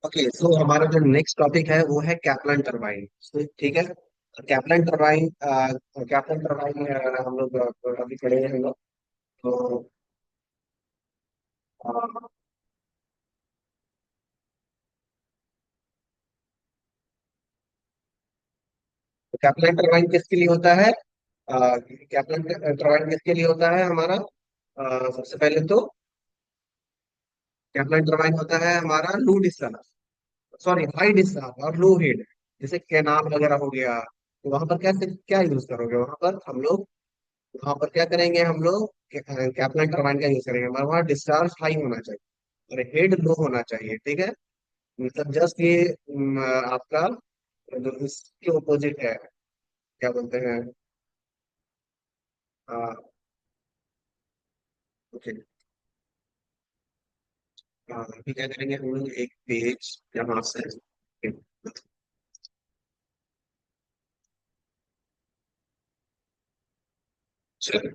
Okay, सो हमारा जो next topic है वो है कैप्लन टरबाइन। ठीक है। कैप्लन टरबाइन, कैप्लन टरबाइन हम लोग अभी पढ़े हैं हम लोग। तो कैप्लन टरबाइन किसके लिए होता है? कैप्लन टरबाइन किसके लिए होता है हमारा? सबसे पहले तो कैप्लन टरबाइन होता है हमारा low discharge, sorry high discharge और लो हेड। जैसे कैनाल वगैरह हो गया, तो वहां पर कैसे क्या यूज करोगे? वहां पर हम लोग, वहां पर क्या करेंगे हम लोग? कैप्लन टरबाइन का यूज करेंगे, मगर वहाँ डिस्चार्ज हाई होना चाहिए और हेड लो होना चाहिए। ठीक है। मतलब जस्ट ये आपका जो इसके ऑपोजिट है, क्या बोलते हैं? ओके। अभी क्या करेंगे हम लोग, एक पेज यहाँ से। चलो,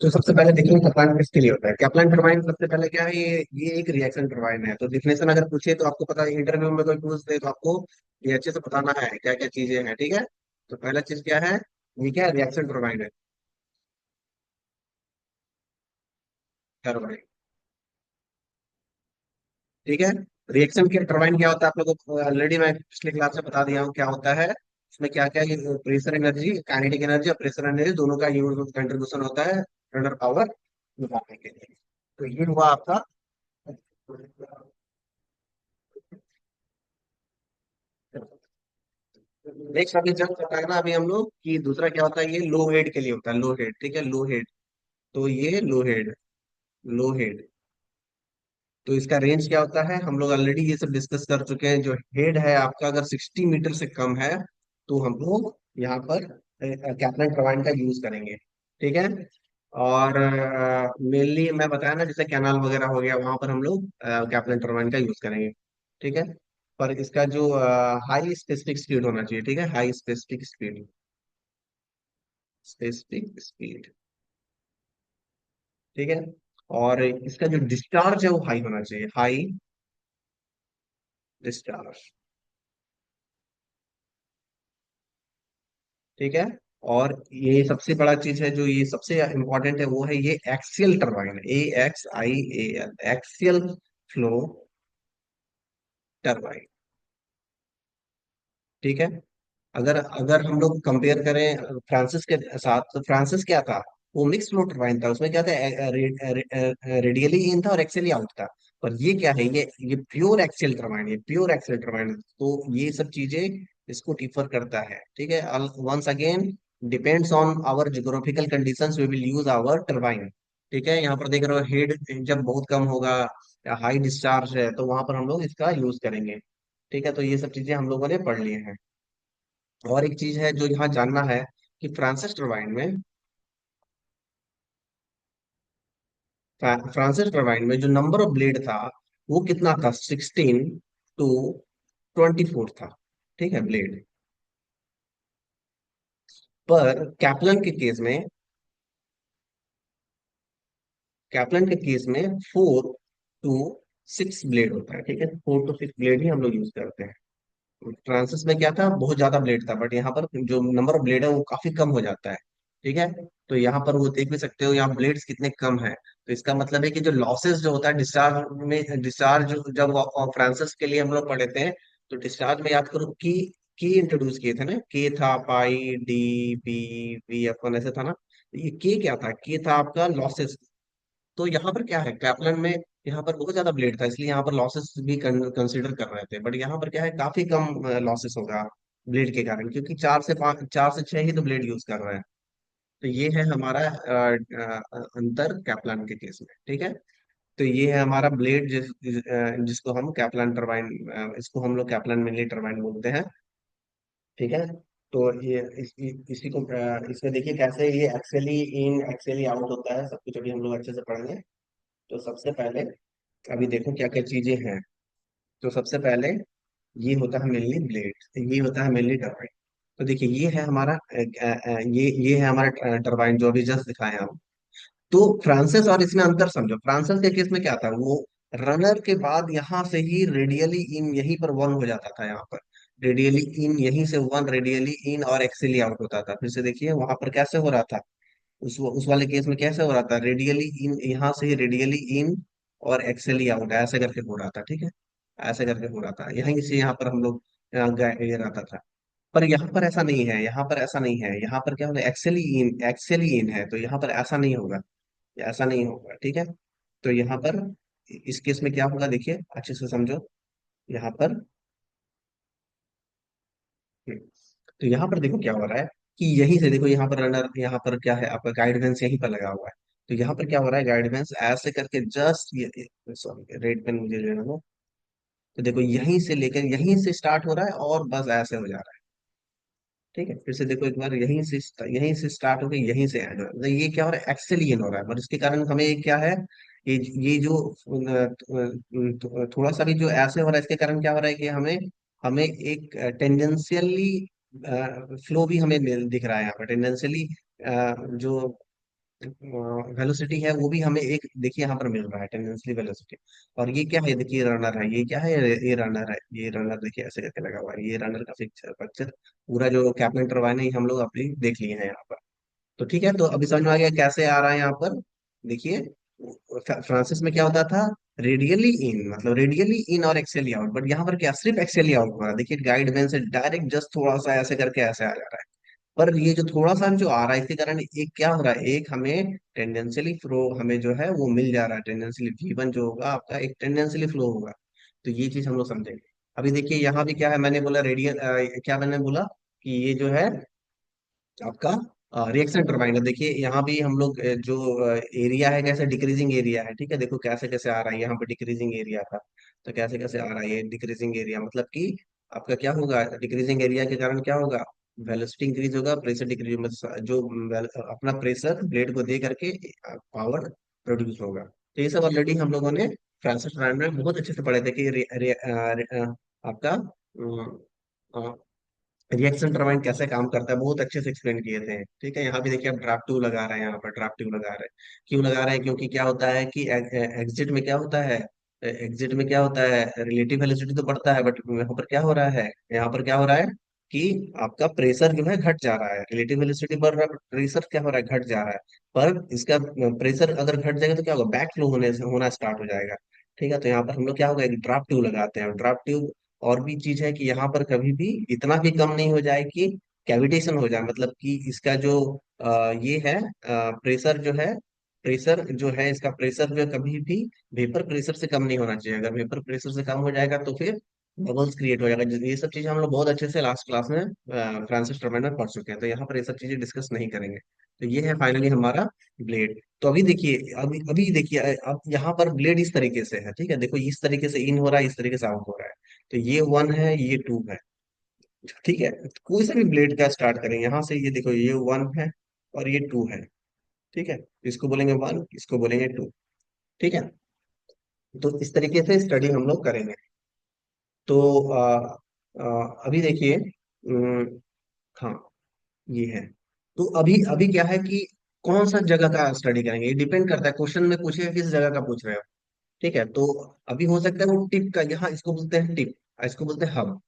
तो सबसे पहले देखिए कैप्लन किसके लिए होता है। कैप्लन टरबाइन सबसे पहले क्या है, ये एक रिएक्शन टरबाइन है। तो डिफिनेशन अगर पूछे तो आपको पता है, इंटरव्यू में कोई पूछ दे तो आपको ये अच्छे से बताना है क्या क्या चीजें हैं। ठीक है। तो पहला चीज क्या है? ये क्या है? रिएक्शन टरबाइन है। टरबाइन। ठीक है। रिएक्शन के टरबाइन क्या होता है आप लोगों को ऑलरेडी मैं पिछले क्लास में बता दिया हूँ क्या होता है। इसमें क्या क्या, प्रेशर एनर्जी, काइनेटिक एनर्जी और प्रेशर एनर्जी दोनों का यूज कंट्रीब्यूशन होता है रनर पावर निकालने के लिए। तो ये हुआ आपका। नेक्स्ट अभी जब बताया ना अभी हम लोग कि दूसरा क्या होता है, ये लो हेड के लिए होता है। लो हेड, ठीक है, लो हेड। तो ये लो हेड, लो हेड। तो इसका रेंज क्या होता है हम लोग ऑलरेडी ये सब डिस्कस कर चुके हैं। जो हेड है आपका अगर 60 मीटर से कम है तो हम लोग यहाँ पर कैप्लन टरबाइन का यूज करेंगे। ठीक है। और मेनली मैं बताया ना, जैसे कैनाल वगैरह हो गया वहां पर हम लोग कैप्लन टरबाइन का यूज करेंगे। ठीक है। पर इसका जो हाई स्पेसिफिक स्पीड होना चाहिए। ठीक है, high specific speed, specific speed. ठीक है। और इसका जो डिस्चार्ज है वो हाई होना चाहिए, हाई डिस्चार्ज। ठीक है। और ये सबसे बड़ा चीज है, जो ये सबसे इंपॉर्टेंट है, वो है ये axial turbine, AXIAL, axial flow turbine. ठीक है। अगर अगर हम लोग कंपेयर करें फ्रांसिस के साथ, तो फ्रांसिस क्या था? वो मिक्स फ्लो टरबाइन था। उसमें क्या था, रेडियली इन था और एक्सियली आउट था। पर ये क्या है, ये प्योर एक्सियल टरबाइन, ये प्योर एक्सियल टरबाइन। तो ये सब चीजें इसको डिफर करता है। ठीक है। Once again, depends on our geographical conditions we will use our turbine. ठीक है। यहाँ पर देख रहे हो हेड जब बहुत कम होगा या हाई डिस्चार्ज है तो वहां पर हम लोग इसका यूज करेंगे। ठीक है। तो ये सब चीजें हम लोगों ने पढ़ ली हैं। और एक चीज है जो यहाँ जानना है कि फ्रांसिस टरबाइन में, फ्रांसिस टरबाइन में जो नंबर ऑफ ब्लेड था वो कितना था? 16 to 24 था। ठीक है, ब्लेड। पर कैप्लन के केस में 4 to 6 ब्लेड होता है। ठीक है, 4 to 6 ब्लेड ही हम लोग यूज करते हैं। फ्रांसिस में क्या था, बहुत ज्यादा ब्लेड था, बट यहाँ पर जो नंबर ऑफ ब्लेड है वो काफी कम हो जाता है। ठीक है। तो यहाँ पर वो देख भी सकते हो, यहाँ ब्लेड्स कितने कम है। तो इसका मतलब है कि जो लॉसेस जो होता है डिस्चार्ज में, डिस्चार्ज जब फ्रांसिस के लिए हम लोग पढ़े थे, तो डिस्चार्ज में याद करो की इंट्रोड्यूस किए थे ना। के था पाई डी बी वी अपन, ऐसे था ना। ये के क्या था? के था आपका लॉसेस। तो यहाँ पर क्या है, कैप्लन में यहाँ पर बहुत ज्यादा ब्लेड था, इसलिए यहाँ पर लॉसेस भी कंसिडर कर रहे थे। बट यहाँ पर क्या है, काफी कम लॉसेस होगा ब्लेड के कारण, क्योंकि 4 से 6 ही तो ब्लेड यूज कर रहे हैं। तो ये है हमारा अंतर कैप्लन के केस में। ठीक है। तो ये है हमारा ब्लेड जिसको हम कैप्लन टरबाइन, इसको हम लोग कैप्लन मिनी टरबाइन बोलते हैं। ठीक है। तो ये इसी को इसमें देखिए कैसे ये एक्सेली इन एक्सेली आउट होता है, सब कुछ अभी हम लोग अच्छे से पढ़ेंगे। तो सबसे पहले अभी देखो क्या क्या चीजें हैं। तो सबसे पहले ये होता है मेनली ब्लेड, ये होता है मेनली टरबाइन। तो देखिए ये है हमारा ये है हमारा टरबाइन जो अभी जस्ट दिखाए हम। तो फ्रांसिस और इसमें अंतर समझो। फ्रांसिस के केस में क्या था, वो रनर के बाद यहाँ से ही रेडियली इन, यहीं पर वन हो जाता था यहाँ पर। रेडियली इन, यहीं से वन रेडियली इन और एक्सिली आउट होता था। फिर से देखिए वहां पर कैसे हो रहा था, उस वाले केस में कैसे हो रहा था, रेडियली इन, यहाँ से ही रेडियली इन और एक्सेली आउट ऐसे करके हो रहा था, ठीक है। ऐसे करके हो रहा था, यहीं से यहाँ पर हम लोग ये रहता था। पर यहाँ पर ऐसा नहीं है, यहाँ पर ऐसा नहीं है, यहाँ पर क्या होगा, एक्सेली इन, एक्सेली इन है, तो यहाँ पर ऐसा नहीं होगा, ऐसा नहीं होगा, ठीक है। तो यहाँ पर इस केस में क्या होगा, देखिए अच्छे से समझो। यहाँ पर तो यहाँ पर देखो क्या हो रहा है कि यहीं से देखो, यहाँ पर रनर, यहाँ पर क्या है आपका गाइडवेंस यहीं पर लगा हुआ है। तो यहाँ पर क्या हो रहा है, गाइडवेंस ऐसे करके जस्ट ये, सॉरी रेड पेन मुझे लेना दो। तो देखो यहीं से लेकर यहीं से स्टार्ट हो रहा है और बस ऐसे हो जा रहा है, ठीक है। फिर से देखो एक बार, यहीं से स्टार्ट होकर यहीं से एंड हो रहा है, मतलब ये क्या हो रहा है, एक्सेलियन हो रहा है। और इसके कारण हमें ये क्या है, ये जो थोड़ा सा भी जो ऐसे हो रहा है, इसके कारण क्या हो रहा है कि हमें हमें एक टेंडेंशियली फ्लो भी हमें दिख रहा है यहाँ पर टेंडेंशियली, जो वेलोसिटी है वो भी हमें एक देखिए यहाँ पर मिल रहा है, टेंडेंशियली वेलोसिटी। और ये क्या है, देखिए रनर है, ये क्या है, ये रनर है, ये रनर देखिए ऐसे करके लगा हुआ है, ये रनर का पिक्चर पूरा जो कैप्टन टरबाइन है ये हम लोग अपनी देख लिए हैं यहाँ पर। तो ठीक है, तो अभी समझ में आ गया कैसे आ रहा है यहाँ पर। देखिए फ्रांसिस में क्या होता था, रेडियली इन, मतलब रेडियली इन और एक्सेली आउट, बट यहाँ पर क्या सिर्फ एक्सेली आउट हो रहा है। देखिए गाइड वेन से डायरेक्ट जस्ट थोड़ा सा ऐसे करके ऐसे आ जा रहा है। पर ये जो थोड़ा सा जो आ रहा है, इसके कारण एक क्या हो रहा है, एक हमें टेंडेंशियली फ्लो हमें जो है वो मिल जा रहा है, टेंडेंशियली V1 जो होगा आपका एक टेंडेंशियली फ्लो होगा। तो ये चीज हम लोग समझेंगे। अभी देखिए यहाँ भी क्या है, मैंने बोला रेडियल, क्या मैंने बोला कि ये जो है आपका रिएक्शन टर्बाइन है। देखिए यहाँ भी हम लोग जो एरिया है कैसे डिक्रीजिंग एरिया है, ठीक है। देखो कैसे कैसे आ रहा है, यहाँ पे डिक्रीजिंग एरिया था, तो कैसे कैसे आ रहा है ये डिक्रीजिंग एरिया, मतलब कि आपका क्या होगा, डिक्रीजिंग एरिया के कारण क्या होगा, वेलोसिटी इंक्रीज होगा, प्रेशर डिक्रीज, मतलब जो अपना प्रेशर ब्लेड को दे करके पावर प्रोड्यूस होगा। तो ये सब ऑलरेडी हम लोगों ने फ्रांसिस टर्बाइन में बहुत अच्छे से पढ़े थे कि आपका रिएक्शन टरबाइन कैसे काम करता है, बहुत अच्छे से एक्सप्लेन किए थे, ठीक है। यहाँ भी देखिए आप ड्राफ्ट ट्यूब लगा रहे हैं, यहाँ पर ड्राफ्ट ट्यूब लगा रहे हैं। क्यों लगा रहे हैं, क्योंकि क्या होता है कि एग्जिट में क्या होता है, एग्जिट में क्या होता है, रिलेटिव वेलोसिटी तो बढ़ता है, बट यहाँ पर क्या हो रहा है, यहाँ पर क्या हो रहा है कि आपका प्रेशर जो है घट जा रहा है, रिलेटिव वेलोसिटी बढ़ रहा है, प्रेशर क्या हो रहा है, घट जा रहा है। पर इसका प्रेशर अगर घट जाएगा तो क्या होगा, बैक फ्लो होना स्टार्ट हो जाएगा, ठीक है। तो यहाँ पर हम लोग क्या होगा, एक ड्राफ्ट ट्यूब लगाते हैं, ड्राफ्ट ट्यूब। और भी चीज है कि यहाँ पर कभी भी इतना भी कम नहीं हो जाए कि कैविटेशन हो जाए, मतलब कि इसका जो ये है प्रेशर जो है, प्रेशर जो है इसका प्रेशर जो है कभी भी वेपर प्रेशर से कम नहीं होना चाहिए। अगर वेपर प्रेशर से कम हो जाएगा तो फिर बबल्स क्रिएट हो जाएगा। ये सब चीजें हम लोग बहुत अच्छे से लास्ट क्लास में फ्रांसिस टर्बाइन में पढ़ चुके हैं, तो यहाँ पर ये सब चीजें डिस्कस नहीं करेंगे। तो ये है फाइनली हमारा ब्लेड। तो अभी देखिए, अभी अभी देखिए, अब यहाँ पर ब्लेड इस तरीके से है, ठीक है। देखो इस तरीके से इन हो रहा है, इस तरीके से आउट हो रहा है। तो ये वन है, ये टू है, ठीक है। कोई सा भी ब्लेड का स्टार्ट करें यहाँ से, ये देखो ये वन है और ये टू है, ठीक है। इसको बोलेंगे वन, इसको बोलेंगे टू, ठीक है। तो इस तरीके से स्टडी हम लोग करेंगे। तो अभी देखिए, हाँ ये है। तो अभी अभी क्या है कि कौन सा जगह का स्टडी करेंगे, ये डिपेंड करता है, क्वेश्चन में पूछेगा किस जगह का पूछ रहे हो, ठीक है। तो अभी हो सकता है वो टिप का, यहाँ इसको बोलते हैं टिप, इसको बोलते हैं हब,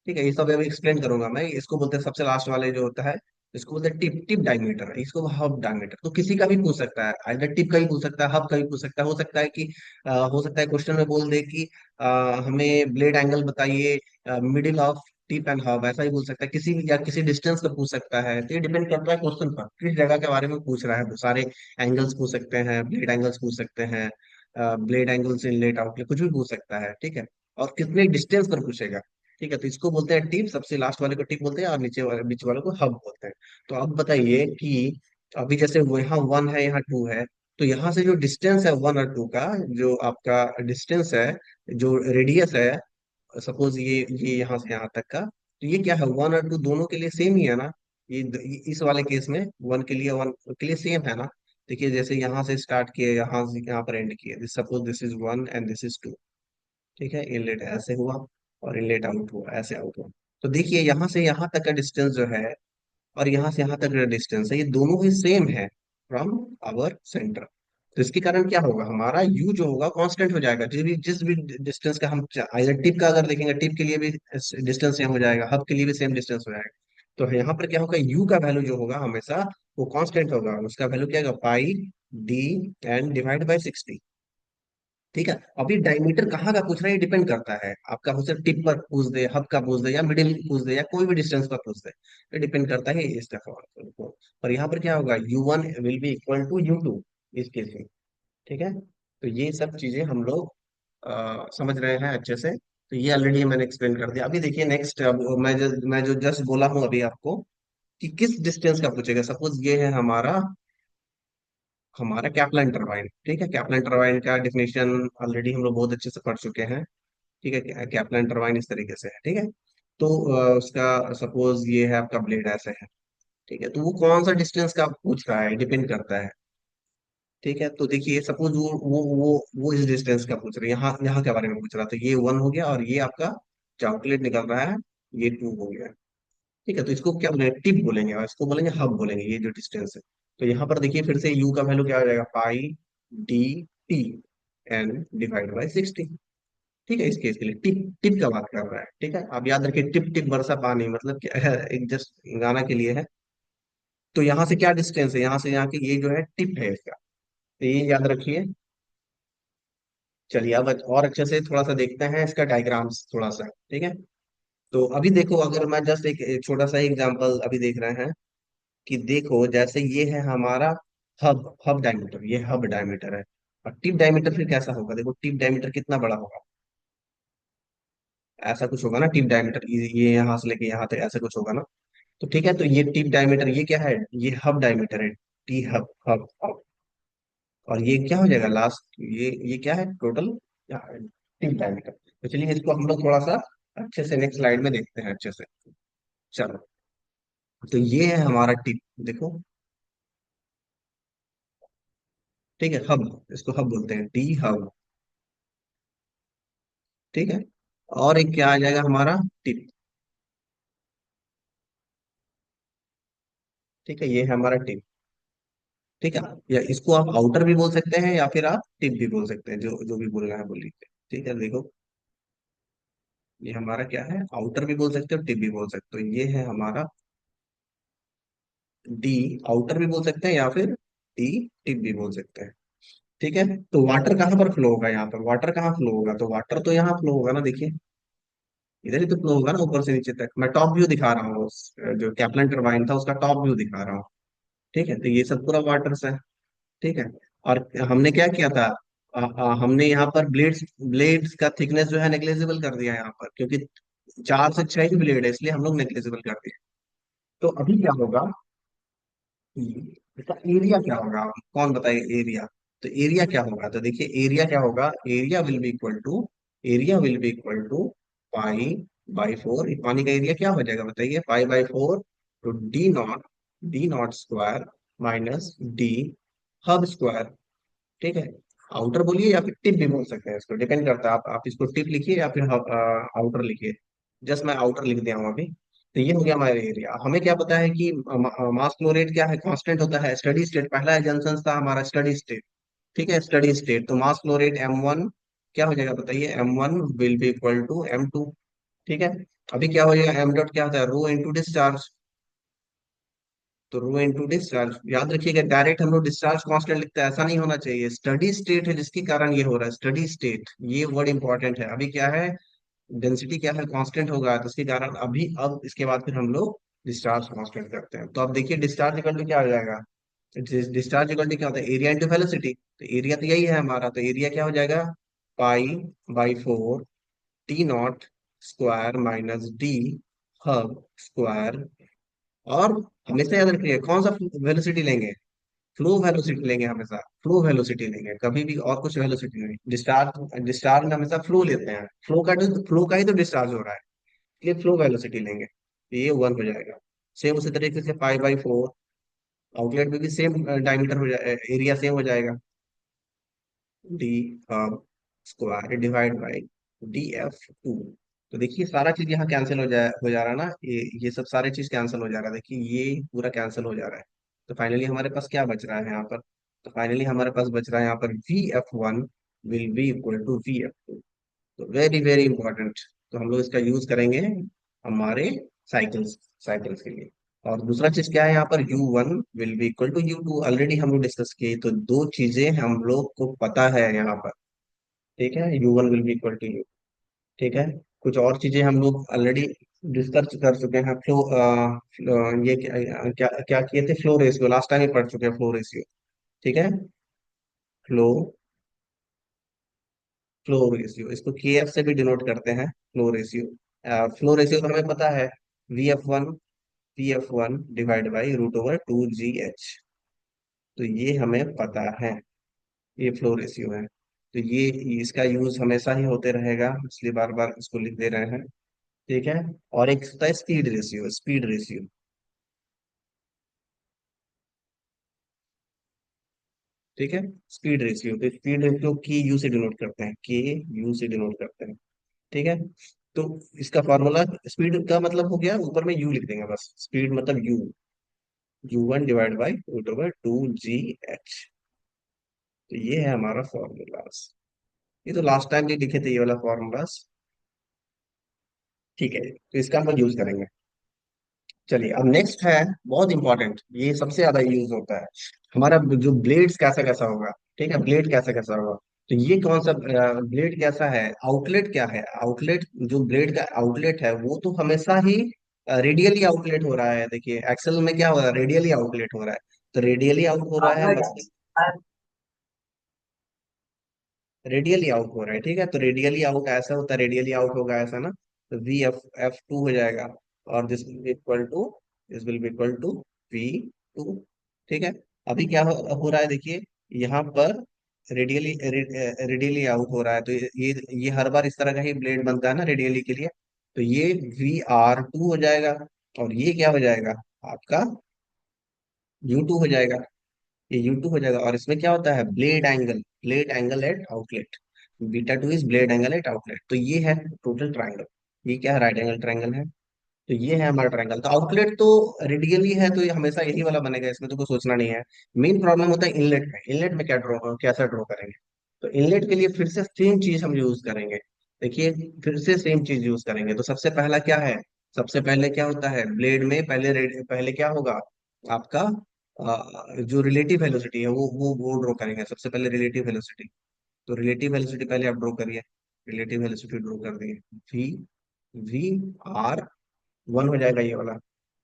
ठीक है। ये सब अभी एक्सप्लेन करूंगा मैं। इसको बोलते हैं सबसे लास्ट वाले जो होता है, इसको बोलते हैं टिप, टिप डायमीटर, इसको हब डायमीटर। तो किसी का भी पूछ सकता है, आइदर टिप का भी पूछ सकता है, हब का भी पूछ सकता है। हो सकता है कि हो सकता है क्वेश्चन में बोल दे कि हमें ब्लेड एंगल बताइए middle of tip and hub, ऐसा ही बोल सकता है किसी, या किसी डिस्टेंस पे पूछ सकता है। तो ये डिपेंड करता है क्वेश्चन पर, किस जगह के बारे में पूछ रहा है। वो सारे एंगल्स पूछ सकते हैं, ब्लेड एंगल्स पूछ सकते हैं, ब्लेड एंगल्स इनलेट आउटलेट कुछ भी पूछ सकता है, ठीक है। और कितने डिस्टेंस पर पूछेगा, ठीक है। तो इसको बोलते हैं टिप, सबसे लास्ट वाले को टिप बोलते हैं, और नीचे वाले बीच वाले को हब बोलते हैं। तो अब बताइए कि अभी जैसे वो यहाँ वन है, यहाँ टू है, तो यहाँ से जो डिस्टेंस है वन और टू का, जो आपका डिस्टेंस है, जो रेडियस है, सपोज ये यहाँ से यहाँ तक का, तो ये क्या है, वन और टू दोनों के लिए सेम ही है ना। ये इस वाले केस में वन के लिए, वन के लिए सेम है ना। देखिए जैसे यहाँ से स्टार्ट किए, यहाँ से यहाँ पर एंड किए, suppose this is one and this is two, ठीक है। इनलेट ऐसे हुआ और इनलेट आउट हुआ, ऐसे आउट हुआ। तो देखिए यहाँ से यहाँ तक का डिस्टेंस जो है और यहाँ से यहाँ तक का डिस्टेंस है, ये दोनों ही सेम है फ्रॉम आवर सेंटर। तो इसके कारण क्या होगा, हमारा यू जो होगा कांस्टेंट हो जाएगा। जिस भी डिस्टेंस का हम टिप का अगर देखेंगे, टिप के लिए भी डिस्टेंस सेम हो जाएगा, हब के लिए भी सेम डिस्टेंस हो जाएगा। तो यहाँ पर क्या होगा, यू का वैल्यू जो होगा हमेशा वो कांस्टेंट होगा, उसका वैल्यू क्या होगा, पाई डी एन डिवाइड बाई 60। ठीक है। अभी डायमीटर कहाँ का पूछ रहा है, ये डिपेंड करता है, आपका हो सकता टिप पर पूछ दे, हब का पूछ दे, या मिडिल पूछ दे, या कोई भी डिस्टेंस पर पूछ दे, ये डिपेंड करता है इसका फॉर्म को। और यहाँ पर क्या होगा, U1 will be equal to U2 इस केस में। ठीक है। तो ये सब चीजें हम लोग समझ रहे हैं अच्छे से। तो ये ऑलरेडी मैंने एक्सप्लेन कर दिया। अभी देखिए नेक्स्ट, अब मैं जो जस्ट बोला हूँ अभी आपको कि किस डिस्टेंस का पूछेगा। सपोज ये है हमारा कैप्लन टरबाइन। ठीक है, कैप्लन टरबाइन का डिफिनेशन ऑलरेडी हम लोग बहुत अच्छे से पढ़ चुके हैं। ठीक है, कैप्लन टरबाइन इस तरीके से है। ठीक है। तो उसका सपोज ये है आपका ब्लेड ऐसे है। ठीक है, तो वो कौन सा डिस्टेंस का पूछ रहा है, डिपेंड करता है। ठीक है, तो देखिए सपोज वो इस डिस्टेंस का पूछ रहे हैं, यहाँ यहाँ के बारे में पूछ रहा था, ये 1 हो गया, और ये आपका चॉकलेट निकल रहा है, ये 2 हो गया। ठीक है, तो इसको क्या बोलेंगे, टिप बोलेंगे, और इसको बोलेंगे हब बोलेंगे, ये जो डिस्टेंस है। तो यहाँ पर देखिए फिर से यू का वैल्यू क्या हो जाएगा, pi D T N divide by 60। ठीक है, इस केस के लिए टिप टिप का बात कर रहा है। ठीक है, आप याद रखिए, टिप टिप बरसा पानी मतलब क्या एक जस्ट गाना के लिए है। तो यहाँ से क्या डिस्टेंस है, यहाँ से यहाँ की ये जो है टिप है इसका, तो ये याद रखिए। चलिए अब और अच्छे से थोड़ा सा देखते हैं इसका डायग्राम्स थोड़ा सा। ठीक है। तो अभी देखो, अगर मैं जस्ट एक छोटा सा एग्जांपल अभी देख रहे हैं कि देखो जैसे ये है हमारा हब हब डायमीटर, ये हब डायमीटर है। और टिप डायमीटर फिर कैसा होगा, देखो टिप डायमीटर कितना बड़ा होगा, ऐसा कुछ होगा ना टिप डायमीटर, ये यहाँ से लेके यहाँ तक ऐसा कुछ होगा ना। तो ठीक है, तो ये टिप डायमीटर ये क्या है, ये हब डायमीटर है, टी हब हब हब। और ये क्या हो जाएगा लास्ट, ये क्या है टोटल टिप डायमीटर। तो चलिए इसको हम लोग थोड़ा सा अच्छे से नेक्स्ट स्लाइड में देखते हैं अच्छे से। चलो, तो ये है हमारा टिप, देखो। ठीक है, हब, इसको हब बोलते हैं, टी हब। ठीक है। और एक क्या आ जाएगा हमारा, टिप। ठीक है, ये है हमारा टिप। ठीक है, या इसको आप आउटर भी बोल सकते हैं, या फिर आप टिप भी बोल सकते हैं, जो जो भी बोलना है बोल लीजिए। ठीक है, देखो ये हमारा क्या है, आउटर भी बोल सकते हो, टिप भी बोल सकते हो। ये है हमारा डी, आउटर भी बोल सकते हैं, या फिर डी टिप भी बोल सकते हैं। ठीक है। तो वाटर कहाँ पर फ्लो होगा, यहाँ पर वाटर कहाँ फ्लो होगा, तो वाटर तो यहाँ फ्लो होगा ना, देखिए इधर ही तो फ्लो होगा ना, ऊपर से नीचे तक। मैं टॉप व्यू दिखा रहा हूँ जो कैप्लन टरबाइन था उसका टॉप व्यू दिखा रहा हूँ। ठीक है, तो ये सब पूरा वाटर से है। ठीक है। और हमने क्या किया था, हमने यहाँ पर ब्लेड्स ब्लेड्स का थिकनेस जो है नेग्लेजिबल कर दिया यहाँ पर, क्योंकि 4 से 6 ही ब्लेड है, इसलिए हम लोग नेग्लेजिबल कर दिए। तो अभी क्या होगा, इसका एरिया क्या होगा, कौन बताए एरिया। तो एरिया क्या होगा, तो देखिए एरिया क्या होगा, area will be equal to pi by 4। पानी का एरिया क्या हो जाएगा बताइए, पाई बाई 4 तो D not square minus D hub square. ठीक है। आउटर बोलिए या फिर टिप भी बोल सकते हैं, इसको डिपेंड करता है, आप इसको टिप लिखिए या फिर आउटर लिखिए। जस्ट मैं आउटर लिख दिया हूँ अभी। तो ये हो गया हमारा एरिया। हमें क्या पता है कि मास फ्लो रेट क्या है, कांस्टेंट होता है, स्टडी स्टेट पहला एजम्पशन था हमारा स्टडी स्टेट। ठीक है, स्टडी स्टेट, तो मास फ्लो रेट M1 क्या हो जाएगा बताइए, M1 will be equal to M2। ठीक है। अभी क्या हो जाएगा, एम डॉट क्या होता है, रो इनटू डिस्चार्ज। तो रो इनटू डिस्चार्ज, याद रखिएगा, डायरेक्ट हम लोग डिस्चार्ज कांस्टेंट लिखते हैं, ऐसा नहीं होना चाहिए। स्टडी स्टेट है जिसके कारण ये हो रहा है, स्टडी स्टेट, ये वर्ड इंपॉर्टेंट है। अभी क्या है, डेंसिटी क्या है, कांस्टेंट होगा, तो इसके कारण अभी अब इसके बाद फिर हम लोग डिस्चार्ज कांस्टेंट करते हैं। तो अब देखिए डिस्चार्ज इक्वल टू क्या हो जाएगा, डिस्चार्ज इक्वल टू क्या होता है, एरिया इंटू वेलोसिटी। तो एरिया तो यही है हमारा, तो एरिया क्या हो जाएगा, पाई by 4 T not square minus D hub square. और हमेशा याद रखिए कौन सा वेलोसिटी लेंगे, फ्लो वेलोसिटी लेंगे, हमेशा फ्लो वेलोसिटी लेंगे, कभी भी और कुछ वेलोसिटी नहीं। डिस्चार्ज डिस्चार्ज में हमेशा फ्लो लेते हैं, फ्लो का ही तो डिस्चार्ज हो रहा है, इसलिए फ्लो वेलोसिटी लेंगे, तो ये 1 हो जाएगा। सेम उसी तरीके से पाई बाई 4, आउटलेट में भी सेम डायमीटर हो जाए, एरिया सेम हो जाएगा, D square divide by dF2। तो देखिए सारा चीज यहाँ कैंसिल हो जा रहा है ना, ये सब सारे चीज कैंसिल हो जा रहा है, देखिए ये पूरा कैंसिल हो जा रहा है। तो फाइनली हमारे पास क्या बच रहा है यहाँ पर, तो फाइनली हमारे पास बच रहा है यहाँ पर VF1 will be equal to VF2। तो वेरी वेरी इंपॉर्टेंट। तो हम लोग इसका यूज करेंगे हमारे साइकिल्स साइकिल्स के लिए। और दूसरा चीज क्या है यहाँ पर, U1 will be equal to U2, already हम लोग डिस्कस किए। तो दो चीजें हम लोग को पता है यहाँ पर। ठीक है, U1 will be equal to U। ठीक है, कुछ और चीजें हम लोग ऑलरेडी डिस्कस कर चुके हैं। ये क्या क्या किए थे, फ्लो रेशियो लास्ट टाइम ही पढ़ चुके हैं, फ्लो रेशियो। ठीक है, फ्लो फ्लो रेशियो, इसको KF से भी डिनोट करते हैं, फ्लो रेशियो। फ्लो रेशियो तो हमें पता है, V F one divide by root over 2GH। तो ये हमें पता है, ये फ्लो रेशियो है। तो ये इसका यूज हमेशा ही होते रहेगा, इसलिए बार बार इसको लिख दे रहे हैं। ठीक है, और एक होता है स्पीड रेशियो, स्पीड रेशियो। ठीक है, स्पीड रेशियो, तो स्पीड रेशियो की यू से डिनोट करते हैं, KU से डिनोट करते हैं। ठीक है, तो इसका फॉर्मूला, स्पीड का मतलब हो गया, ऊपर में यू लिख देंगे बस, स्पीड मतलब U1 divide by root over 2GH। तो ये है हमारा फॉर्मूलाज। ये तो लास्ट टाइम भी लिखे थे ये वाला फॉर्मूलाज। ठीक है, तो इसका हम यूज करेंगे। चलिए, अब नेक्स्ट है, बहुत इंपॉर्टेंट, ये सबसे ज्यादा यूज होता है हमारा, जो ब्लेड्स कैसा कैसा होगा। ठीक है, ब्लेड कैसा कैसा होगा। तो ये कौन सा ब्लेड कैसा है, आउटलेट क्या है, आउटलेट जो ब्लेड का आउटलेट है वो तो हमेशा ही रेडियली आउटलेट हो रहा है। देखिए एक्सेल में क्या हो रहा है, रेडियली आउटलेट हो रहा है। तो रेडियली आउट हो रहा है मतलब रेडियली आउट हो रहा है। ठीक है, तो रेडियली आउट ऐसा होता है, रेडियली आउट होगा ऐसा ना, तो VF2 हो जाएगा। और this will be equal to V2। ठीक है, अभी क्या हो रहा है, देखिए यहाँ पर रेडियली रेडियली आउट हो रहा है। तो ये हर बार इस तरह का ही ब्लेड बनता है ना रेडियली के लिए। तो ये VR2 हो जाएगा, और ये क्या हो जाएगा आपका, U2 हो जाएगा। ये U2 हो जाएगा, और इसमें क्या होता है, blade angle at outlet. β2 is blade angle at outlet. तो ये है टोटल ट्रायंगल। ये क्या है, राइट एंगल ट्रायंगल है। तो ये है हमारा ट्रायंगल। तो आउटलेट तो रेडियली है, तो ये हमेशा यही वाला बनेगा, इसमें तो कुछ सोचना नहीं है। मेन प्रॉब्लम होता है इनलेट में, इनलेट में क्या ड्रॉ, कैसा ड्रॉ करेंगे। तो इनलेट के लिए फिर से सेम चीज हम यूज करेंगे। देखिए, फिर से सेम चीज यूज करेंगे। तो सबसे पहला क्या है, सबसे पहले क्या होता है ब्लेड में, पहले क्या होगा आपका, जो रिलेटिव वेलोसिटी है वो ड्रॉ करेंगे सबसे पहले, रिलेटिव वेलोसिटी। तो रिलेटिव वेलोसिटी पहले आप ड्रॉ करिए, रिलेटिव वेलोसिटी ड्रॉ कर दिए, वी VR1 हो जाएगा ये वाला।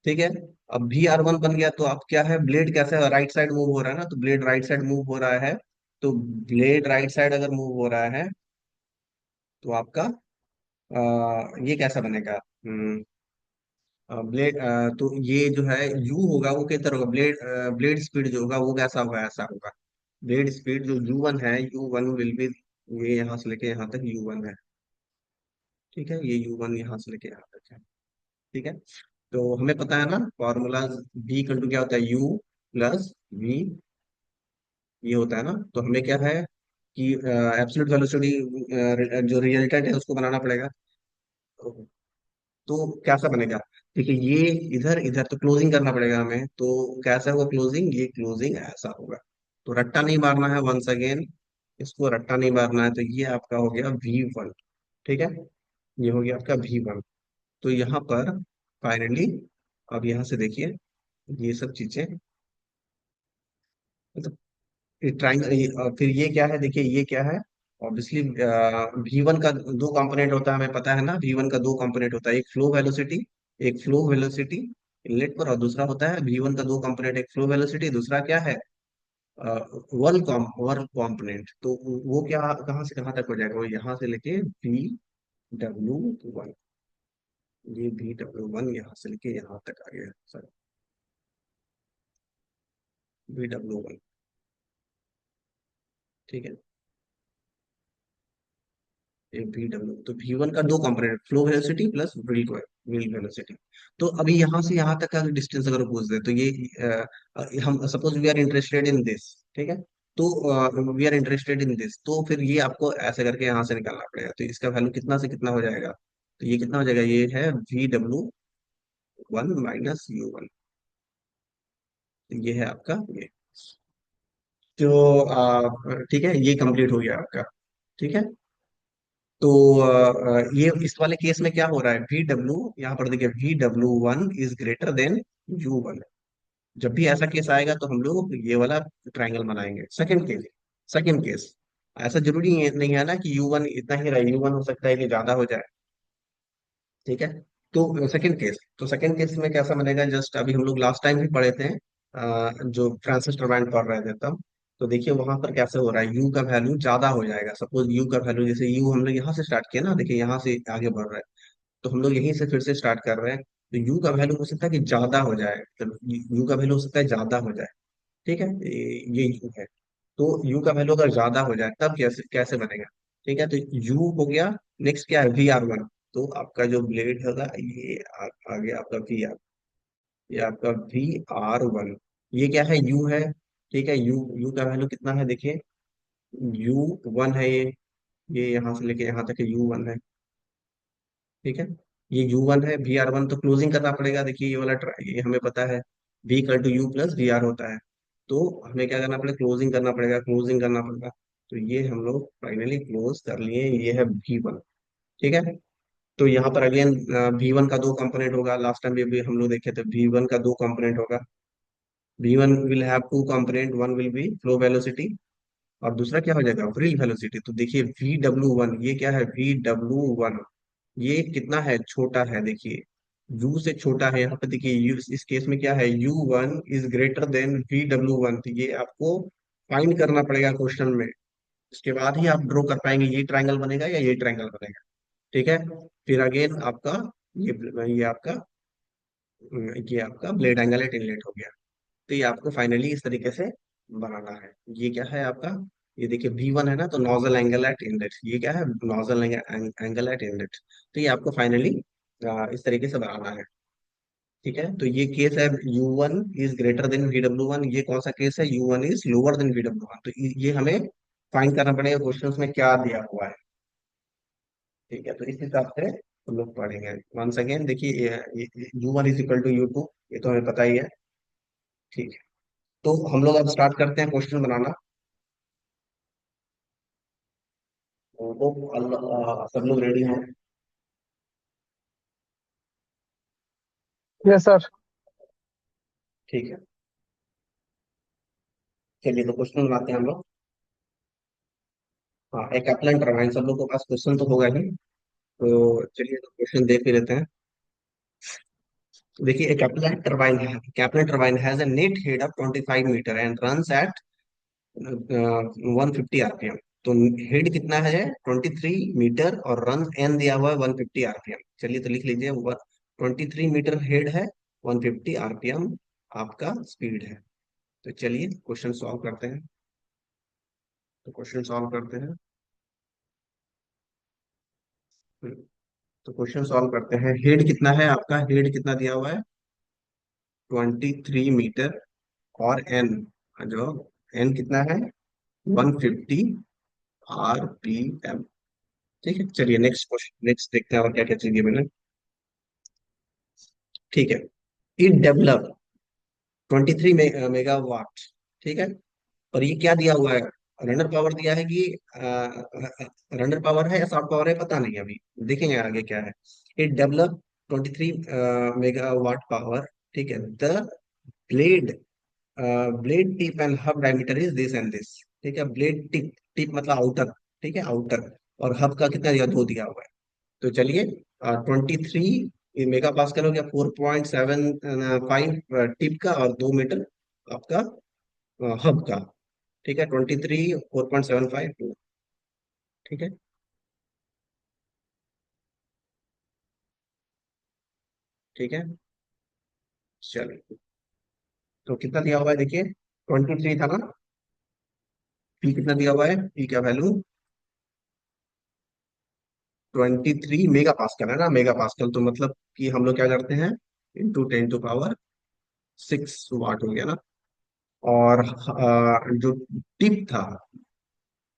ठीक है, अब VR1 बन गया, तो अब क्या है, ब्लेड कैसे राइट साइड मूव हो रहा है ना, तो ब्लेड राइट साइड मूव हो रहा है। तो ब्लेड राइट साइड अगर मूव हो रहा है, तो आपका ये कैसा बनेगा, ब्लेड, तो ये जो है यू होगा वो किधर होगा, ब्लेड स्पीड जो होगा वो कैसा होगा, ऐसा होगा। ब्लेड स्पीड जो U1 है, U1 विल बी, ये यहाँ से लेके यहाँ तक U1 है। ठीक है, ये U1 यहाँ से लेके यहाँ तक है। ठीक है, तो हमें पता है ना फॉर्मूला, V इक्वल टू क्या होता है, U प्लस V, ये होता है ना। तो हमें क्या है कि एब्सोल्यूट वेलोसिटी जो रिजल्टेंट है उसको बनाना पड़ेगा। तो कैसा बनेगा, देखिए ये इधर इधर तो क्लोजिंग करना पड़ेगा हमें। तो कैसा होगा क्लोजिंग, ये क्लोजिंग ऐसा होगा। तो रट्टा नहीं मारना है, वंस अगेन इसको रट्टा नहीं मारना है। तो ये आपका हो गया V1। ठीक है, ये हो गया आपका V1। तो यहाँ पर फाइनली, अब यहाँ से देखिए ये सब चीजें, मतलब ट्राइंगल, फिर ये क्या है, देखिए ये क्या है, ऑब्वियसली V1 का दो कंपोनेंट होता है, हमें पता है ना, V1 का दो कंपोनेंट होता है, एक फ्लो वेलोसिटी इनलेट पर, और दूसरा होता है V1 का दो कंपोनेंट, एक फ्लो वेलोसिटी, दूसरा क्या है, वर्क कंपोनेंट। तो वो क्या, कहाँ से कहाँ तक हो जाएगा, वो यहाँ से लेके VW1, ये VW1 यहाँ से लेके यहाँ तक आ गया सर, VW1। ठीक है, ये VW, तो V1 का दो component, flow velocity plus wheel velocity. तो अभी यहाँ से यहाँ तक का डिस्टेंस अगर पूछ दे, तो ये हम suppose we are interested in this. ठीक है, तो we are interested in this, तो फिर ये आपको ऐसे करके यहाँ से निकालना पड़ेगा। तो इसका वैल्यू कितना से कितना हो जाएगा, तो ये कितना हो जाएगा, ये है VW1 माइनस U1। ये है आपका ये। तो ठीक है, ये कंप्लीट हो गया आपका। ठीक है। तो ये इस वाले केस में क्या हो रहा है, वी डब्ल्यू, यहाँ पर देखिए V W1 is greater than U1। जब भी ऐसा केस आएगा तो हम लोग ये वाला ट्रायंगल बनाएंगे। सेकंड केस, सेकंड केस, ऐसा जरूरी नहीं है ना कि U1 इतना ही रहे, U1 हो सकता है कि ज्यादा हो जाए। ठीक है। तो सेकंड केस, तो सेकंड केस में कैसा बनेगा, जस्ट अभी हम लोग लास्ट टाइम भी पढ़े थे, जो फ्रांसिस टर्बाइन पढ़ रहे थे तब। तो देखिए वहां पर कैसे हो रहा है, यू का वैल्यू ज्यादा हो जाएगा। सपोज यू का वैल्यू, जैसे यू हम लोग यहाँ से स्टार्ट किया ना, देखिए यहाँ से आगे बढ़ रहा है, तो हम लोग यहीं से फिर से स्टार्ट कर रहे हैं। तो यू का वैल्यू हो सकता है कि ज्यादा हो जाए, मतलब यू का वैल्यू हो सकता है ज्यादा हो जाए। ठीक है, ये यू है। तो यू का वैल्यू अगर ज्यादा हो जाए तब कैसे कैसे बनेगा। ठीक है, तो यू हो गया। नेक्स्ट क्या है, VR1। तो आपका जो ब्लेड होगा ये आ गया आपका VR, ये आपका VR1। ये क्या है, यू है। ठीक है, यू यू का वैल्यू कितना है देखिए, U1 है ये यहाँ से लेके यहाँ तक U1 है। ठीक है, ये U1 है। VR1 तो क्लोजिंग करना पड़ेगा, देखिए ये वाला ये हमें पता है, V = U + VR होता है। तो हमें क्या करना पड़ेगा, क्लोजिंग करना पड़ेगा, क्लोजिंग करना पड़ेगा। तो ये हम लोग फाइनली क्लोज कर लिए, ये है V1। ठीक है। तो यहाँ पर अगेन V1 का दो कंपोनेंट होगा, लास्ट टाइम भी हम लोग देखे थे, V1 का दो कंपोनेंट होगा। V1 will have two component, one will be flow velocity और दूसरा क्या हो जाएगा, फ्रिल वेलोसिटी। तो देखिए V W1, ये क्या है, V W1 ये कितना है, छोटा है देखिए, u से छोटा है। यहाँ पे देखिए इस केस में क्या है, U1 is greater than V W1। तो ये आपको फाइंड करना पड़ेगा क्वेश्चन में, इसके बाद ही आप ड्रॉ कर पाएंगे ये ट्रायंगल बनेगा या ये ट्रायंगल बनेगा। ठीक है। फिर अगेन आपका ये आपका ब्लेड एंगल एट इनलेट हो गया। तो ये आपको फाइनली इस तरीके से बनाना है। ये क्या है आपका, ये देखिए V1 है ना, तो नोजल एंगल एट इनलेट, ये क्या है, नोजल एंगल एट इनलेट। तो ये आपको फाइनली इस तरीके से बनाना है। ठीक है, तो ये केस है U1 is greater than V W1। ये कौन सा केस है, U1 is lower than V W1। तो ये हमें फाइंड करना पड़ेगा क्वेश्चन में क्या दिया हुआ है। ठीक है, तो इस हिसाब से हम लोग पढ़ेंगे। वंस अगेन देखिए, U1 = U2, ये तो हमें पता ही है। ठीक है, तो हम लोग अब स्टार्ट करते हैं क्वेश्चन बनाना। तो सब लोग रेडी हैं। Yes sir. ठीक है, चलिए तो क्वेश्चन बनाते हैं हम लोग। हाँ, एक अपलाइन टरबाइन, सब लोग के पास क्वेश्चन तो होगा ही। तो चलिए तो क्वेश्चन देख ही लेते हैं। देखिए, एक कैप्लन टरबाइन है, Kaplan turbine has a net head of 25 metre and runs at 150 RPM। तो हेड कितना है, 23 मीटर, और रन एन दिया हुआ है 150 RPM। चलिए तो लिख लीजिए, 23 मीटर हेड है, 150 RPM आपका स्पीड है। तो चलिए क्वेश्चन सॉल्व करते हैं। तो क्वेश्चन सॉल्व करते हैं। हम्म, तो क्वेश्चन सॉल्व करते हैं। हेड कितना है आपका, हेड कितना दिया हुआ है, 23 मीटर, और एन, जो एन कितना है, 150 RPM। ठीक है, चलिए नेक्स्ट क्वेश्चन, नेक्स्ट देखते हैं और क्या क्या चाहिए मैंने। ठीक है, इट डेवलप 23 मेगावाट। ठीक है, और ये क्या दिया हुआ है, रनर पावर दिया है कि रनर पावर है या शॉर्ट पावर है, पता नहीं अभी, देखेंगे आगे क्या है। It develop 23 megawatt power. ठीक है, the blade blade tip and hub diameter is this and this. ठीक है, ब्लेड टिप, टिप मतलब आउटर, ठीक है आउटर, और हब का कितना दिया, दो दिया हुआ है। तो चलिए, 23 मेगा पास्कल हो गया, 4.75 टिप का, और 2 मीटर आपका हब का। ठीक है, 23 4.75 ठीक है। ठीक है, चलिए तो कितना दिया हुआ है देखिए, 23 था ना, पी कितना दिया हुआ है, पी का वैल्यू 23 मेगा पास्कल है ना, मेगा पास्कल तो मतलब कि हम लोग क्या करते हैं, × 10⁶ वाट हो गया ना। और जो टिप था,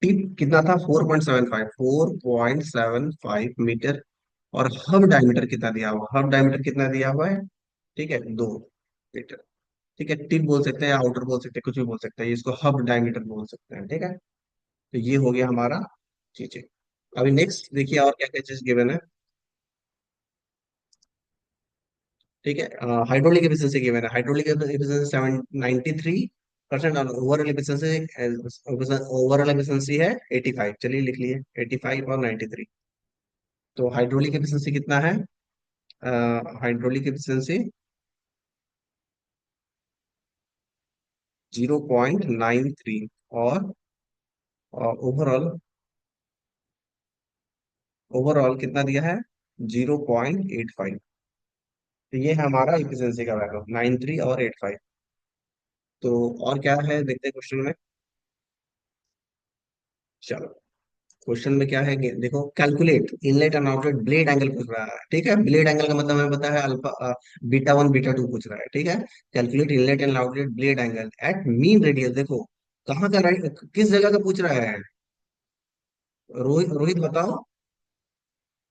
टिप कितना था, 4.75 मीटर, और हब डायमीटर कितना दिया हुआ, हब डायमीटर कितना दिया हुआ है, ठीक है, 2 मीटर। ठीक है, टिप बोल सकते हैं, आउटर बोल सकते हैं, कुछ भी बोल सकते हैं, इसको हब डायमीटर बोल सकते हैं। ठीक है, तो ये हो गया हमारा चीजें। अभी नेक्स्ट देखिए और क्या क्या चीज गिवन है। ठीक है, हाइड्रोलिक एफिशिएंसी गिवन है, हाइड्रोलिक एफिशिएंसी 93% और ओवरऑल एफिशिएंसी, ओवरऑल एफिशिएंसी है 85। चलिए लिख लिए 85 और 93। तो हाइड्रोलिक एफिशिएंसी कितना है, हाइड्रोलिक एफिशिएंसी 0.93, और ओवरऑल, ओवरऑल कितना दिया है, 0.85। तो ये है हमारा एफिशिएंसी का वैल्यू, 93 और 85। तो और क्या है देखते हैं क्वेश्चन में। चलो, क्वेश्चन में क्या है कि देखो, calculate inlet and outlet blade angle पूछ रहा है। ठीक है, ब्लेड एंगल का मतलब हमें पता है alpha, beta one beta two पूछ रहा है। ठीक है, calculate inlet and outlet blade angle at mean radius. देखो कहाँ का राइट, किस जगह का पूछ रहा है, रोहित रोहित बताओ,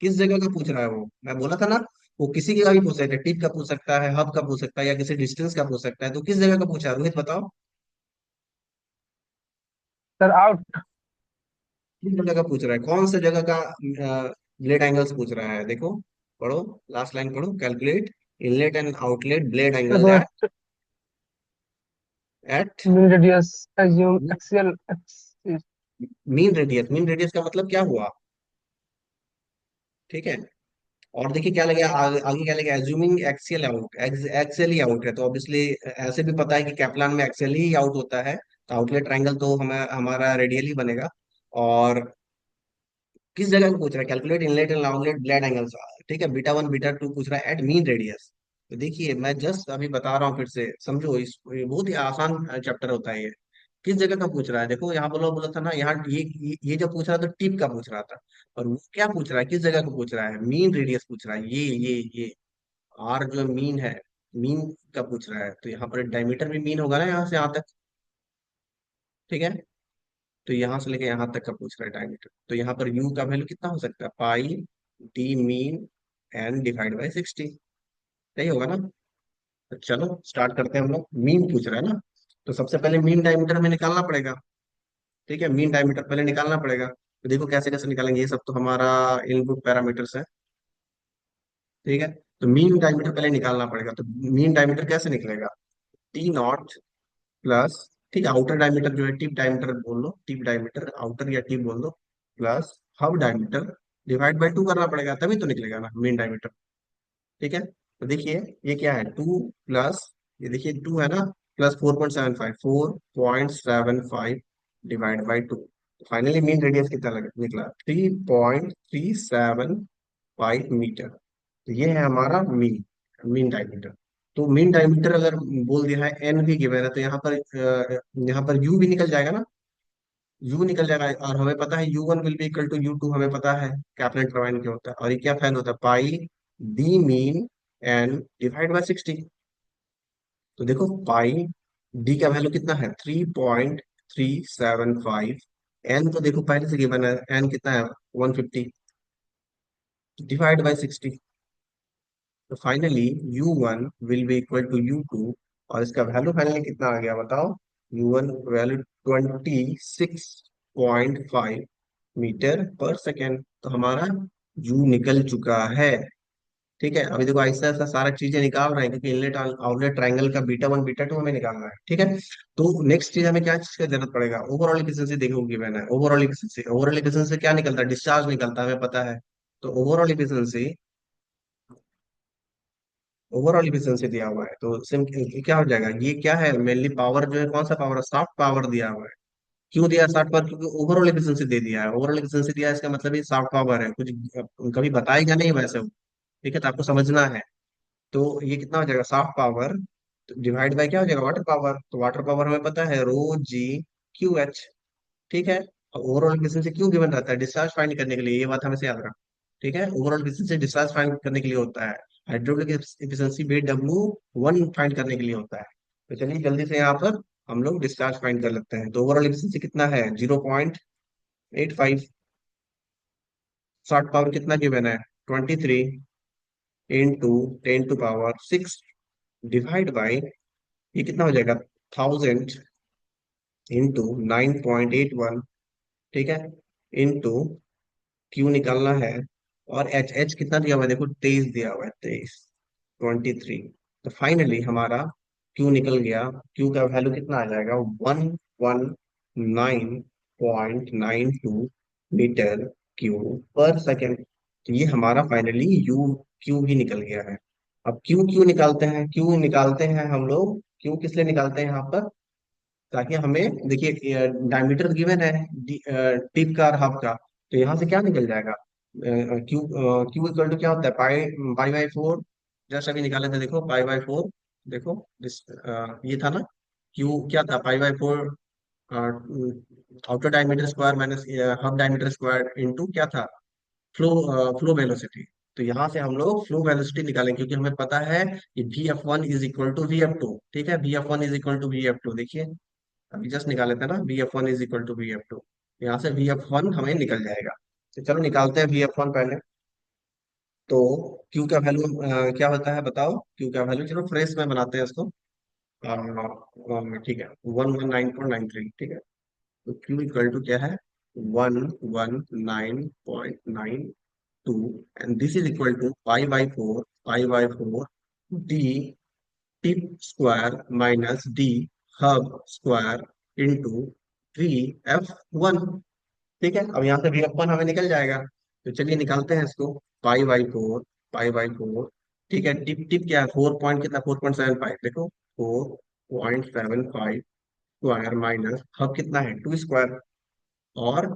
किस जगह का पूछ रहा है वो, मैं बोला था ना, वो किसी का भी पूछ सकता है, टिप का पूछ सकता है, हब का पूछ सकता है, या किसी डिस्टेंस का पूछ सकता है। तो किस जगह का पूछा है रोहित बताओ, सर आउट। किस जगह का पूछ रहा है, कौन से जगह का ब्लेड एंगल्स पूछ रहा है। देखो पढ़ो, लास्ट लाइन पढ़ो, calculate inlet and outlet blade angle देखो, at mean radius, assume axial axis. Mean radius. Mean radius का मतलब क्या हुआ, ठीक है। और देखिए क्या लगेगा आगे, आगे क्या लगेगा, एज्यूमिंग एक्सियल आउट, एक्सियल ही आउट है, तो ऑब्वियसली ऐसे भी पता है कि कैप्लान में एक्सियल ही आउट होता है, तो आउटलेट ट्रायंगल तो हमें हमारा रेडियल ही बनेगा। और किस जगह को पूछ रहा है, calculate inlet and outlet blade angles. ठीक है, बीटा वन बीटा टू पूछ रहा है एट मीन रेडियस। तो देखिए मैं जस्ट अभी बता रहा हूँ फिर से समझो, इस ये बहुत ही आसान चैप्टर होता है ये। किस जगह का पूछ रहा है, देखो यहाँ बोला बोला था ना, यहाँ ये जब पूछ रहा था तो टिप का पूछ रहा था, और वो क्या पूछ रहा है, किस जगह का पूछ रहा है, मीन रेडियस पूछ रहा है, ये आर जो मीन है, मीन का पूछ रहा है। तो यहाँ पर डायमीटर भी मीन होगा ना, यहाँ से यहाँ तक। ठीक है, तो यहाँ से लेके यहाँ तक का पूछ रहा है डायमीटर, तो यहाँ पर यू का वैल्यू कितना हो सकता है, pi D mean N divide by 60। सही होगा ना। तो चलो स्टार्ट करते हैं, हम लोग मीन पूछ रहा है ना, तो सबसे पहले मीन डायमीटर हमें निकालना पड़ेगा। ठीक है, मीन डायमीटर पहले निकालना पड़ेगा, तो देखो कैसे कैसे निकालेंगे, ये सब तो हमारा इनपुट पैरामीटर्स है। ठीक है, तो मीन डायमीटर पहले निकालना पड़ेगा, तो मीन डायमीटर कैसे निकलेगा, टी नॉट प्लस, ठीक है, आउटर डायमीटर जो है टिप डायमीटर बोल लो, टिप डायमीटर आउटर या टिप बोल दो, plus hub diameter divide by two करना पड़ेगा, तभी तो निकलेगा ना मीन डायमीटर। ठीक है, तो देखिए ये क्या है, टू प्लस, ये देखिए टू है ना, plus 4.75, 4.75 divide by two, finally mean radius कितना निकला, 3.375 मीटर। तो ये है हमारा मीन, मीन डायमीटर। तो मीन डायमीटर अगर बोल दिया है, एन भी गिवन है, तो यहाँ पर यू भी निकल जाएगा ना, यू निकल जाएगा, और हमें पता है U1 will be equal to U2, हमें पता है कैपलन टर्बाइन क्या होता है, और ये क्या फैन होता है, pi D mean N divide by 60। तो देखो पाई डी का वैल्यू कितना है, 3.375, एन तो देखो पहले से गिवन है, एन कितना है 150, डिवाइड बाय 60। तो finally U1 will be equal to U2, और इसका वैल्यू फाइनली कितना आ गया बताओ, U1 value 26.5 metre per second. तो हमारा U निकल चुका है। ठीक है, अभी देखो ऐसा ऐसा सारा चीजें निकाल रहे हैं, क्योंकि इनलेट आउटलेट ट्रायंगल का बीटा वन बीटा टू हमें निकालना है। ठीक है, तो नेक्स्ट चीज हमें क्या चीज का जरूरत पड़ेगा, ओवरऑल एफिशिएंसी देखो गिवन है, ओवरऑल एफिशिएंसी, ओवरऑल एफिशिएंसी क्या निकलता है, डिस्चार्ज निकलता है, हमें पता है। तो ओवरऑल एफिशिएंसी, ओवरऑल एफिशिएंसी दिया हुआ है, तो सिम क्या हो जाएगा, ये क्या है मेनली पावर जो है, कौन सा पावर है, सॉफ्ट पावर दिया हुआ है। क्यों दिया सॉफ्ट पावर, क्योंकि ओवरऑल एफिशिएंसी दे दिया है, ओवरऑल एफिशिएंसी दिया है, इसका मतलब ये सॉफ्ट पावर है, कुछ कभी बताएगा नहीं वैसे वो। ठीक है, तो आपको समझना है। तो ये कितना हो जाएगा, सॉफ्ट पावर डिवाइड बाय क्या हो जाएगा, वाटर पावर। तो वाटर पावर हमें पता है रो जी क्यू एच। ठीक है, ओवरऑल एफिशिएंसी क्यों गिवन रहता है, डिस्चार्ज फाइंड करने के लिए, ये बात हमें से याद रखना। ठीक है, ओवरऑल एफिशिएंसी डिस्चार्ज फाइंड करने के लिए होता है, hydraulic efficiency B W one find करने के लिए होता है। तो चलिए जल्दी से यहाँ पर हम लोग डिस्चार्ज फाइंड कर लेते हैं। तो ओवरऑल एफिशिएंसी कितना है, 0.85, शॉर्ट पावर कितना गिवन है, 23 into 10 to power 6 divide by ये कितना हो जाएगा, 1000 इंटू 9.81, ठीक है, इंटू क्यू निकालना है। और एच एच कितना दिया हुआ है, देखो 23 दिया हुआ है, 23। तो फाइनली हमारा क्यू निकल गया। क्यू का वैल्यू कितना आ जाएगा, 119.92 मीटर क्यूब पर सेकेंड। तो ये हमारा फाइनली यू क्यू भी निकल गया है। अब क्यू क्यू निकालते हैं, क्यू निकालते हैं हम लोग, क्यू किस लिए निकालते हैं यहाँ पर, ताकि हमें देखिए डायमीटर गिवन है टिप का और हाफ का। तो यहाँ से क्या निकल जाएगा, क्यू क्यू इक्वल टू क्या होता है, पाई पाई बाई फोर। जस्ट अभी निकाले थे, देखो पाई बाई फोर, देखो ये था ना, क्यू क्या था, पाई by four outer diameter square minus half diameter square into क्या था, फ्लो फ्लो वेलोसिटी। तो यहाँ से हम लोग फ्लो वेलोसिटी निकालेंगे, क्योंकि हमें पता है कि V F one is equal to V F two, ठीक है, V F one is equal to V F two. देखिए अभी जस्ट निकाले थे ना, V F one is equal to V F two, यहाँ से वी एफ वन हमें निकल जाएगा। तो चलो निकालते हैं वी एफ वन पहले। तो क्यू का वैल्यू क्या होता है बताओ, क्यू का वैल्यू, चलो फ्रेश में बनाते हैं इसको। ठीक है, 119.93, ठीक है। तो क्यू इक्वल टू क्या है, 119.92, and this is equal to pi by four D tip square minus D hub square into V F one. ठीक है, अब यहाँ से वी एफ वन हमें निकल जाएगा। तो चलिए निकालते हैं इसको। पाई बाई फोर, ठीक है, टिप टिप क्या है, 4 पॉइंट कितना, 4.75, देखो 4.75 स्क्वायर माइनस हब कितना है, 2 स्क्वायर। और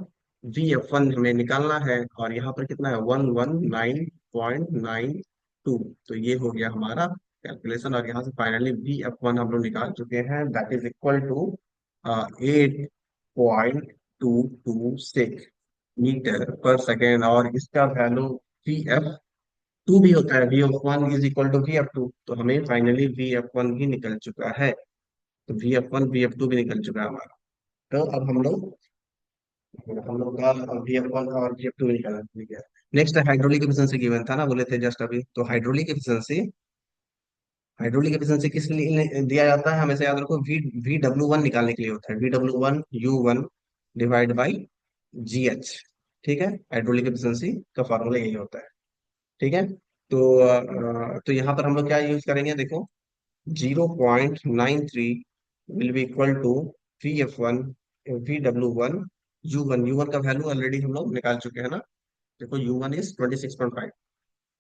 वी एफ वन हमें निकालना है, और यहाँ पर कितना है, 119.92। तो ये हो गया हमारा कैलकुलेशन, और यहाँ से फाइनली वी एफ वन हम लोग निकाल चुके हैं, that is equal to 8.226 metre per second. और इसका वैल्यू वी एफ टू भी होता है, V F one is equal to V F two. तो हमें फाइनली वी एफ वन भी निकल चुका है। तो we F one we F two भी निकल चुका है हमारा। तो अब हम लोग का वी एफ वन और वी एफ टू निकाला, ठीक है। नेक्स्ट है हाइड्रोलिक एफिशिएंसी गिवन था ना, बोले थे जस्ट अभी। तो हाइड्रोलिक एफिशिएंसी किस लिए दिया जाता है, हमेशा याद रखो, वी डब्ल्यू वन निकालने के लिए होता है, we W one U one divide by ji H. ठीक है, हाइड्रोलिक एफिशिएंसी का फॉर्मूला यही होता है, ठीक है। तो यहाँ पर हम लोग क्या यूज करेंगे, देखो 0.93 will be equal to V F one V W one U one का वैल्यू ऑलरेडी हम लोग निकाल चुके हैं ना। देखो यू वन इज 26.5,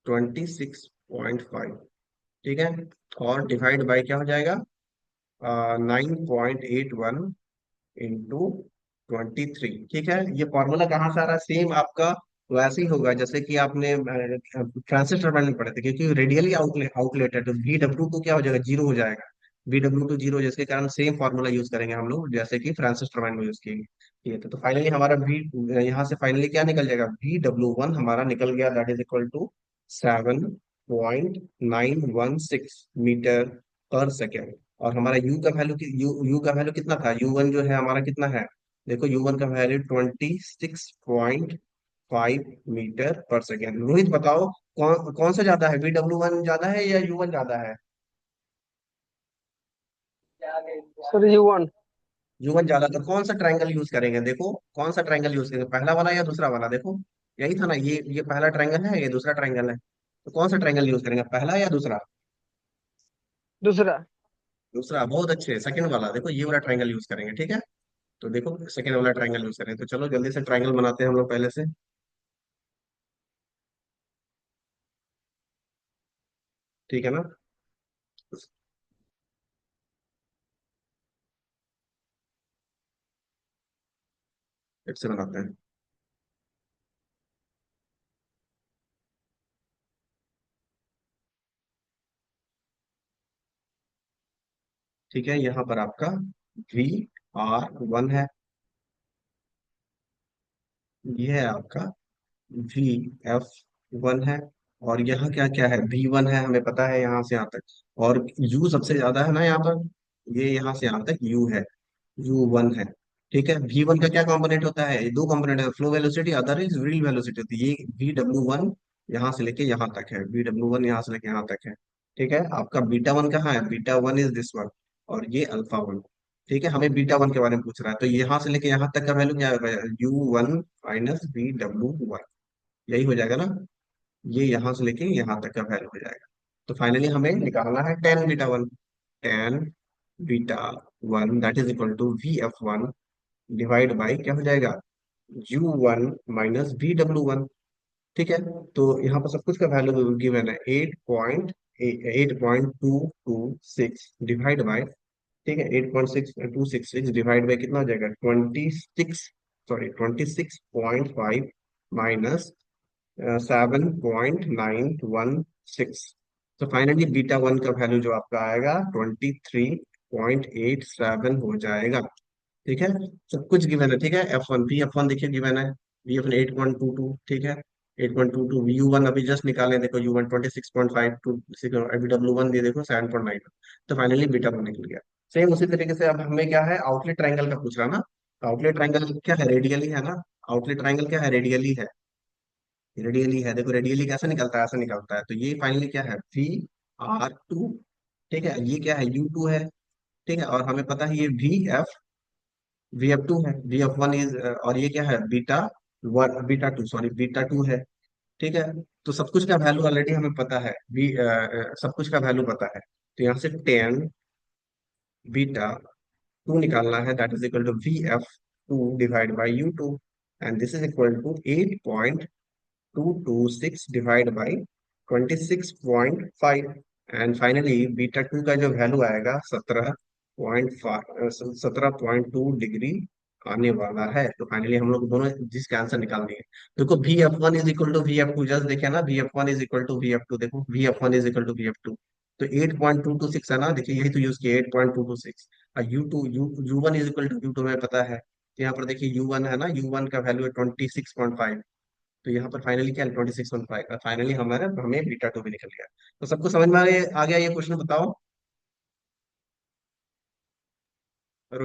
26.5, ठीक है। और डिवाइड बाई क्या हो जाएगा, 9.81 इंटू 23, ठीक है। ये फॉर्मूला कहाँ से आ रहा है, सेम आपका वैसे ही होगा जैसे कि आपने ट्रांजिस्टर में पढ़े थे, क्योंकि रेडियली आउटलेट है, तो वी डब्ल्यू टू क्या हो जाएगा, जीरो हो जाएगा। वी डब्ल्यू टू जीरो, जिसके कारण सेम फॉर्मूला यूज करेंगे हम लोग जैसे कि फ्रांसिस टर्बाइन में यूज किएंगे। ठीक है, तो फाइनली हमारा वी, यहाँ से फाइनली क्या निकल जाएगा, वी डब्ल्यू वन हमारा निकल गया, that is equal to 7.916 metre per second. और हमारा यू का वैल्यू, यू का वैल्यू कितना था, यू वन जो है हमारा कितना है, देखो यू वन का value 26.5 metre per second. Rohit बताओ, कौन कौन सा ज्यादा है, वी डब्ल्यू वन ज्यादा है या यू वन ज्यादा है। Sir U1। यू वन ज्यादा, तो कौन सा ट्रायंगल यूज करेंगे, देखो कौन सा ट्रायंगल यूज करेंगे, पहला वाला या दूसरा वाला, देखो यही था ना, ये पहला ट्रायंगल है, ये दूसरा ट्रायंगल है। तो कौन सा ट्रायंगल यूज करेंगे, पहला या दूसरा। दूसरा। दूसरा, बहुत अच्छे, सेकंड वाला, देखो ये वाला ट्रायंगल यूज करेंगे, ठीक है। तो देखो सेकंड वाला ट्रायंगल यूज करें, तो चलो जल्दी से ट्रायंगल बनाते हैं हम लोग पहले से। ठीक है ना, फिर से बनाते हैं। ठीक है, यहाँ पर आपका वी आर वन है, ये है आपका वी एफ वन है, और यहाँ क्या क्या है, वी वन है, हमें पता है यहाँ से यहाँ तक। और यू सबसे ज्यादा है ना यहाँ पर, ये यहाँ से यहाँ तक यू है, यू वन है। ठीक है, वी वन का क्या कंपोनेंट होता है, ये दो कंपोनेंट है, flow velocity, other is wheel velocity. तो ये वी डब्ल्यू वन यहाँ से लेके यहाँ तक है, वी डब्ल्यू वन यहाँ से लेके यहाँ तक है। ठीक है, आपका बीटा वन कहाँ है, beta one is this one. और ये अल्फा वन। ठीक है, हमें बीटा वन के बारे में पूछ रहा है, तो यहाँ से लेके यहाँ तक का वैल्यू क्या होगा, U one minus B W one, यही हो जाएगा ना। ये यहाँ से लेके यहाँ तक का वैल्यू हो जाएगा। तो फाइनली हमें निकालना है tan beta one. Tan beta one that is equal to V F one divide by क्या हो जाएगा, U one minus B W one. ठीक है, तो यहाँ पर सब कुछ का वैल्यू गिवन है 8.8226 डिवाइड बाय, ठीक है, 8.6266 डिवाइड बाय कितना हो जाएगा 26, सॉरी 26.5 माइनस 7.916। तो फाइनली बीटा वन का वैल्यू जो आपका आएगा 23.87 हो जाएगा। ठीक है, सब कुछ गिवन है। ठीक है, एफ वन देखिए गिवन है, वी एफ 8.22, ठीक है, 8.22। यू वन अभी जस्ट निकाले, देखो यू वन 26.52, अभी डब्ल्यू वन भी देखो 7.9। तो फाइनली बीटा वन निकल गया। सेम उसी तरीके से अब हमें क्या है, आउटलेट ट्रायंगल का पूछ रहा ना। आउटलेट ट्रायंगल क्या है, रेडियली है ना। आउटलेट ट्रायंगल क्या है, रेडियली है। रेडियली है, देखो रेडियली कैसे निकलता है, ऐसे निकलता है। तो ये फाइनली क्या है, वी आर टू। ठीक है, ये क्या है, यू टू है। ठीक है, और हमें पता है ये वी एफ टू है, वी एफ वन इज, और ये क्या है, beta one, beta to, sorry beta two है। ठीक है, तो सब कुछ का वैल्यू ऑलरेडी हमें पता है, सब कुछ का वैल्यू पता है। तो यहाँ से टेन बीटा टू निकालना है, that is equal to V F two divide by U two, and this is equal to 8.226 divide by 26.5। And finally beta two का जो वैल्यू आएगा 17.2 आने वाला है। तो फाइनली हम लोग दोनों जिसका आंसर निकाल दिए। देखो V F one is equal to V F two, just देखे ना, V F one is equal to V F two, देखो V F one is equal to V F two. तो 8.226 है ना, देखिए यही तो यूज किया 8.226। और U two U one is equal to U two में पता है, तो यहाँ पर देखिए यू वन है ना, यू वन का वैल्यू है 26.5। तो यहाँ पर फाइनली क्या है, 26.5 का फाइनली हमारा, हमें बीटा टू भी निकल गया। तो सबको समझ में आ गया ये क्वेश्चन, बताओ।